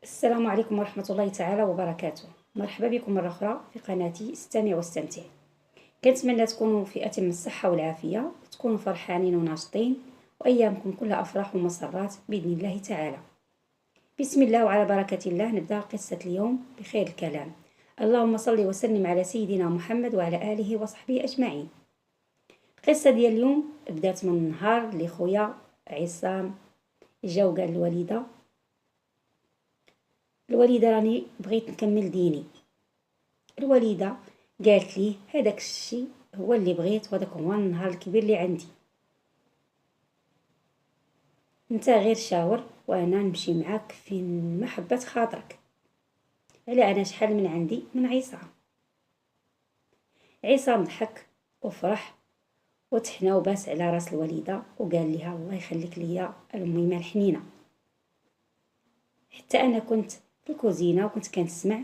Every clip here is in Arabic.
السلام عليكم ورحمة الله تعالى وبركاته. مرحبا بكم مرة أخرى في قناتي استمع واستمتع. كنتمنى تكونوا في أتم الصحة والعافية، تكونوا فرحانين وناشطين، وأيامكم كلها أفراح ومسرات بإذن الله تعالى. بسم الله وعلى بركة الله نبدأ قصة اليوم بخير الكلام. اللهم صل وسلم على سيدنا محمد وعلى آله وصحبه أجمعين. القصة ديال اليوم بدات من النهار اللي خويا عصام جا وقال الوالدة راني بغيت نكمل ديني. الوالدة قالت لي هذاك الشيء هو اللي بغيت، وهذاك هو النهار الكبير اللي عندي، انت غير شاور وانا نمشي معاك فين محبة خاطرك. على انا شحال من عندي من عصام. عصام ضحك وفرح وتحنى وباس على راس الوالدة وقال لها الله يخليك ليا المهمة الحنينة. حتى انا كنت في الكوزينة وكنت كنسمع،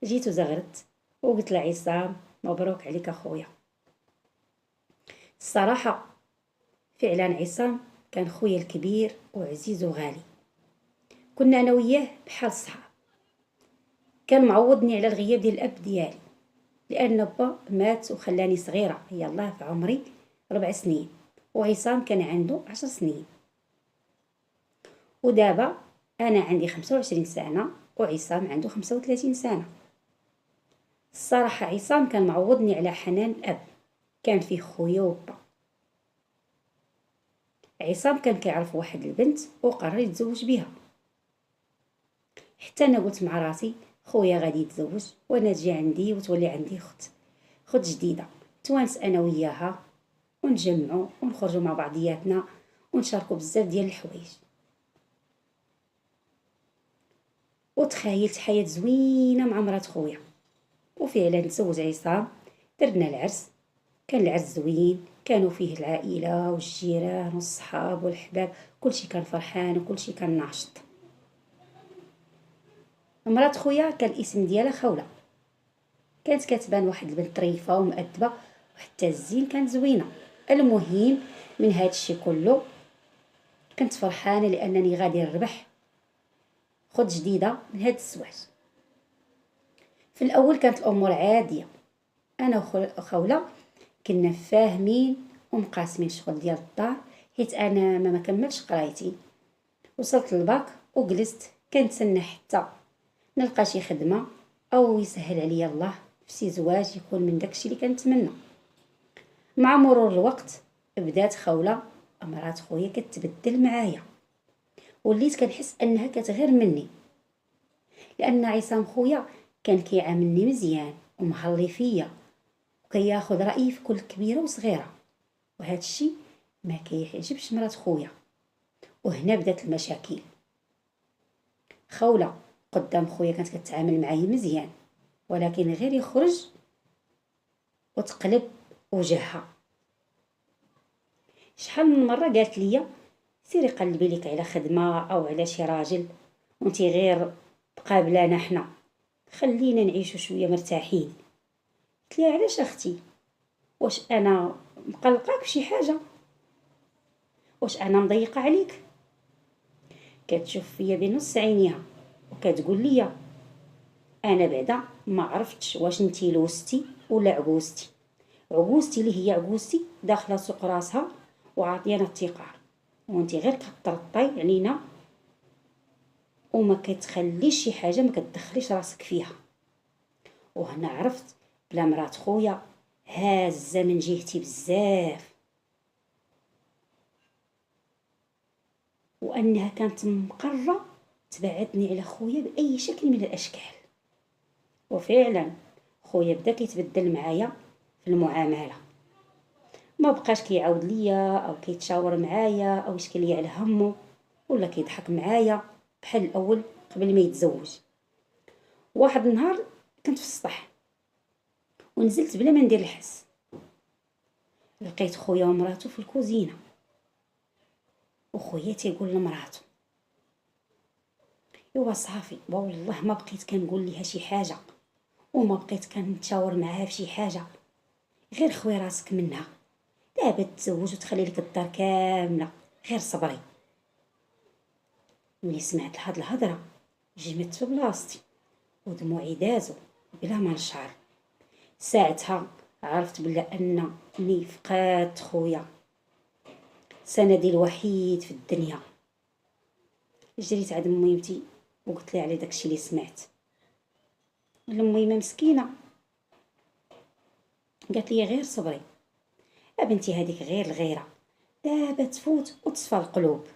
جيت وزغرت وقلت لعصام مبروك عليك اخويا. الصراحة فعلا عصام كان خويا الكبير وعزيز وغالي، كنا انا وياه بحال صحاب. كان معوضني على الغياب ديال الاب ديالي، لان با مات وخلاني صغيرة يلاه في عمري 4 سنين، وعصام كان عنده 10 سنين. ودابا انا عندي 25 سنة وعصام عنده 35 سنة. الصراحة عصام كان معوضني على حنان الاب، كان فيه خويا وبا. عصام كان كيعرف واحد البنت وقرر يتزوج بها. حتى انا قلت مع راسي خويا غادي يتزوج وانا تجي عندي وتولي عندي خت جديده، توانس انا وياها ونجمعوا ونخرجوا مع بعضياتنا ونشاركوا بزاف ديال الحوايج. وتخيلت حياه زوينه مع مرات خويا. وفعلا تزوج عصام، درنا العرس. كان العرس زوين، كانوا فيه العائله والجيران والصحاب والحباب، كلشي كان فرحان وكلشي كان ناشط. مرات خويا كان الاسم ديالها خولة، كانت كتبان واحد البنت طريفه ومؤدبه، وحتى الزين كانت زوينه. المهم من هذا الشيء كله كنت فرحانه لانني غادي نربح خد جديده من هاد الزواج. في الاول كانت الامور عاديه، انا وخوله كنا فاهمين ومقاسمين الشغل ديال الدار، حيت انا ما كملتش قرايتي. وصلت للباك وجلست كنتسنى حتى نلقى شي خدمه او يسهل عليا الله في شي زواج يكون من داكشي اللي كنتمنى. مع مرور الوقت بدات خوله مرات خويا كتبدل معايا، وليت كنحس انها كتغير مني، لان عصام خويا كان كيعاملني مزيان ومهلي فيا وكياخذ رايي في كل كبيره وصغيره، وهذا الشيء ما كيعجبش مرات خويا. وهنا بدات المشاكل. خوله قدام خويا كانت كتعامل معايا مزيان، ولكن غير يخرج وتقلب وجهها. شحال من مره قالت لي سيري قلبي لك على خدمه او على شي راجل، وانتي غير بقابلانا حنا، خلينا نعيشوا شويه مرتاحين. قلت لها علاش اختي؟ واش انا مقلقاك بشي حاجه؟ واش انا مضيقه عليك؟ كتشوف فيا بنص عينيها وكتقول لي انا بعدا ما عرفتش واش نتي لوستي ولا عقوستي. عقوستي اللي هي عقوستي داخله سوق راسها وعاطيانا التقار، وانتي غير كترطي علينا وما كتخليش شي حاجه ما كتدخليش راسك فيها. وهنا عرفت بلا مرات خويا هازه من جهتي بزاف، وانها كانت مقرره تبعدني على خويا باي شكل من الاشكال. وفعلا خويا بدا كيتبدل معايا في المعامله، ما بقاش كيعاود ليا او كيتشاور معايا او يشكي لي على همه، ولا كيضحك معايا بحال الاول قبل ما يتزوج. واحد النهار كنت في السطح ونزلت بلا ما ندير الحس، لقيت خويا ومراته في الكوزينه، وخويا تيقول لمراته ايوا صافي والله ما بقيت كنقول ليها شي حاجه وما بقيت كنتشاور معاها في شي حاجه، غير خوي راسك منها، دابا تزوج وتخلي لك الدار كامله، غير صبري. ملي سمعت هاد الهضره جمدت في بلاصتي ودموعي دازو بلا ما نشعر. ساعتها عرفت بلا انني فقدت خويا، سندي الوحيد في الدنيا. جريت عند ميمتي وقلت لها على داكشي اللي سمعت. الميمه مسكينه قالت لي غير صبري بنتي، هذيك غير الغيره، دابا تفوت وتصفى القلوب.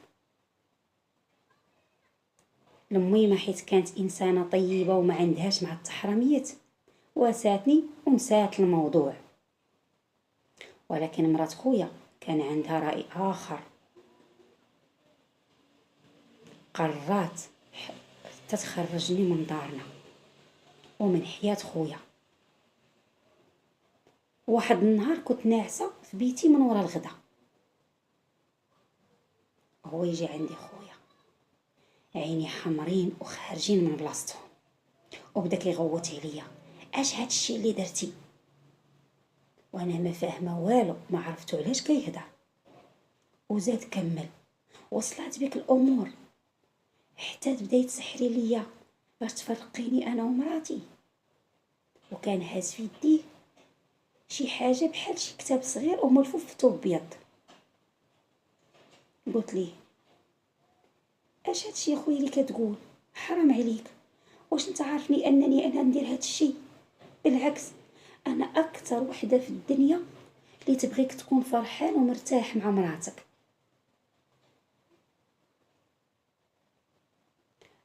الميمه حيت كانت انسانه طيبه وما عندهاش مع التحرميات، واساتني ونسات الموضوع. ولكن مرات خويا كان عندها رأي آخر، قررت تتخرجني من دارنا ومن حياة خويا. واحد النهار كنت ناعسة في بيتي من ورا الغدا، هو يجي عندي خويا عيني حمرين وخارجين من بلاصتهم، وبدا كيغوت عليا اش هادشي اللي درتي، وانا ما فاهمه والو، ما عرفتو علاش كيهضر. وزاد كمل وصلت بك الامور حتى تبداي تسحري ليا باش تفرقيني انا ومراتي. وكان هاز في يديه شي حاجه بحال شي كتاب صغير وملفوف في ثوب بيض. قلت ليه اش هادشي يا خويا اللي كتقول؟ حرام عليك، واش انت عارفني انني انا ندير هادشي؟ بالعكس انا اكثر وحده في الدنيا اللي تبغيك تكون فرحان ومرتاح مع مراتك.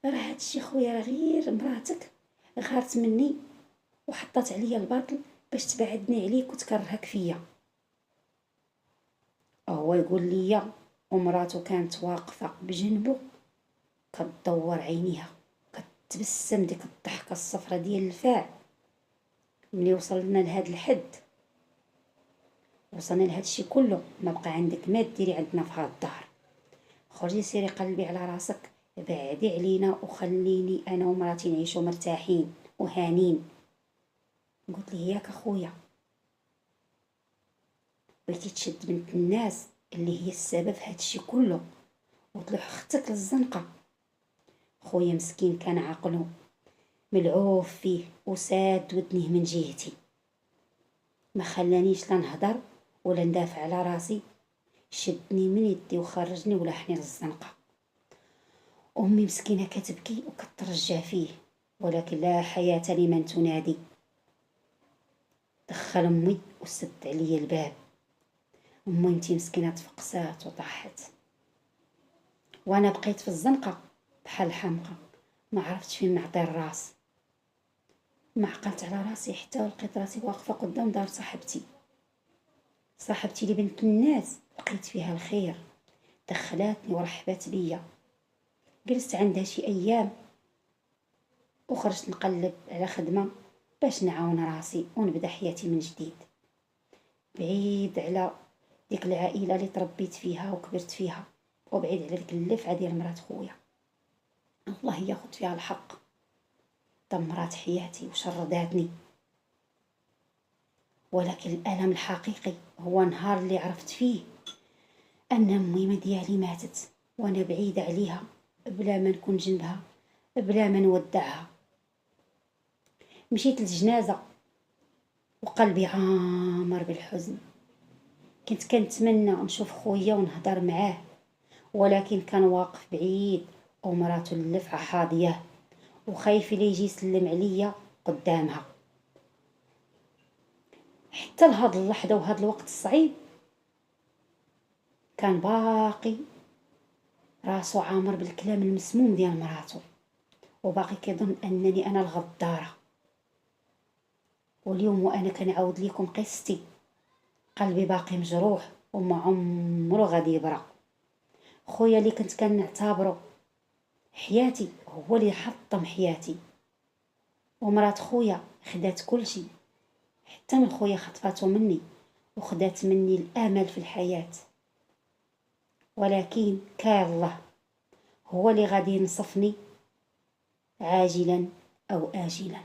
راه هادشي خويا، راه غير مراتك غارت مني وحطات عليا الباطل باش تبعدني عليك وتكرهك فيا. هو يقول لي ومراته كانت واقفه بجنبه كتدور عينيها كتبسم ديك الضحكه الصفرة ديال الفاع. ملي وصلنا لهاد الحد، وصلنا لهاد الشي كله، ما بقى عندك ما ديري عندنا في هاد الدار، خرجي سيري قلبي على راسك، بعدي علينا وخليني انا ومراتي نعيشو مرتاحين وهانين. قلت لي ياك اخويا، بغيتي تشد بنت الناس اللي هي السبب في هادشي كله وتلوح اختك للزنقه. خويا مسكين كان عقلو ملعوف فيه وساد ودنيه من جهتي، ما خلانيش لا نهضر ولا ندافع على راسي، شدني من يدي وخرجني ولاحني للزنقه. امي مسكينه كتبكي وكترجع فيه، ولكن لا حياه لمن تنادي. دخل امي وسد عليا الباب. امي انتي مسكينه تفقسات وطاحت، وانا بقيت في الزنقه بحال حمقى، ما عرفتش فين نعطي الراس. ما عقلت على راسي حتى لقيت راسي واقفه قدام دار صاحبتي اللي بنت الناس لقيت فيها الخير، دخلاتني ورحبت بيا. جلست عندها شي ايام وخرجت نقلب على خدمه باش نعاون راسي ونبدا حياتي من جديد، بعيد على ديك العائله اللي تربيت فيها وكبرت فيها، وبعيد على ديك اللفعه ديال مرات خويا. الله ياخذ فيها الحق، دمرات حياتي وشرداتني. ولكن الالم الحقيقي هو نهار اللي عرفت فيه ان الميمه ديالي ماتت وانا بعيده عليها، بلا ما نكون جنبها، بلا ما نودعها. مشيت للجنازه وقلبي عامر بالحزن. كنت كنتمنى نشوف خويا ونهضر معاه، ولكن كان واقف بعيد ومراته اللفعه حاضيه وخايف لي يجي يسلم عليا قدامها. حتى لهاد اللحظه وهاد الوقت الصعيب كان باقي راسو عامر بالكلام المسموم ديال مراته، وباقي كيظن انني انا الغداره. واليوم وانا كنعاود لكم قصتي، قلبي باقي مجروح وما عمره غادي يبرى. خويا اللي كنت كنعتبره حياتي هو اللي حطم حياتي، ومرات خويا خدات كل شيء، حتى من خويا خطفاتو مني وخدات مني الامل في الحياه. ولكن كان الله هو اللي غادي ينصفني عاجلا او اجلا.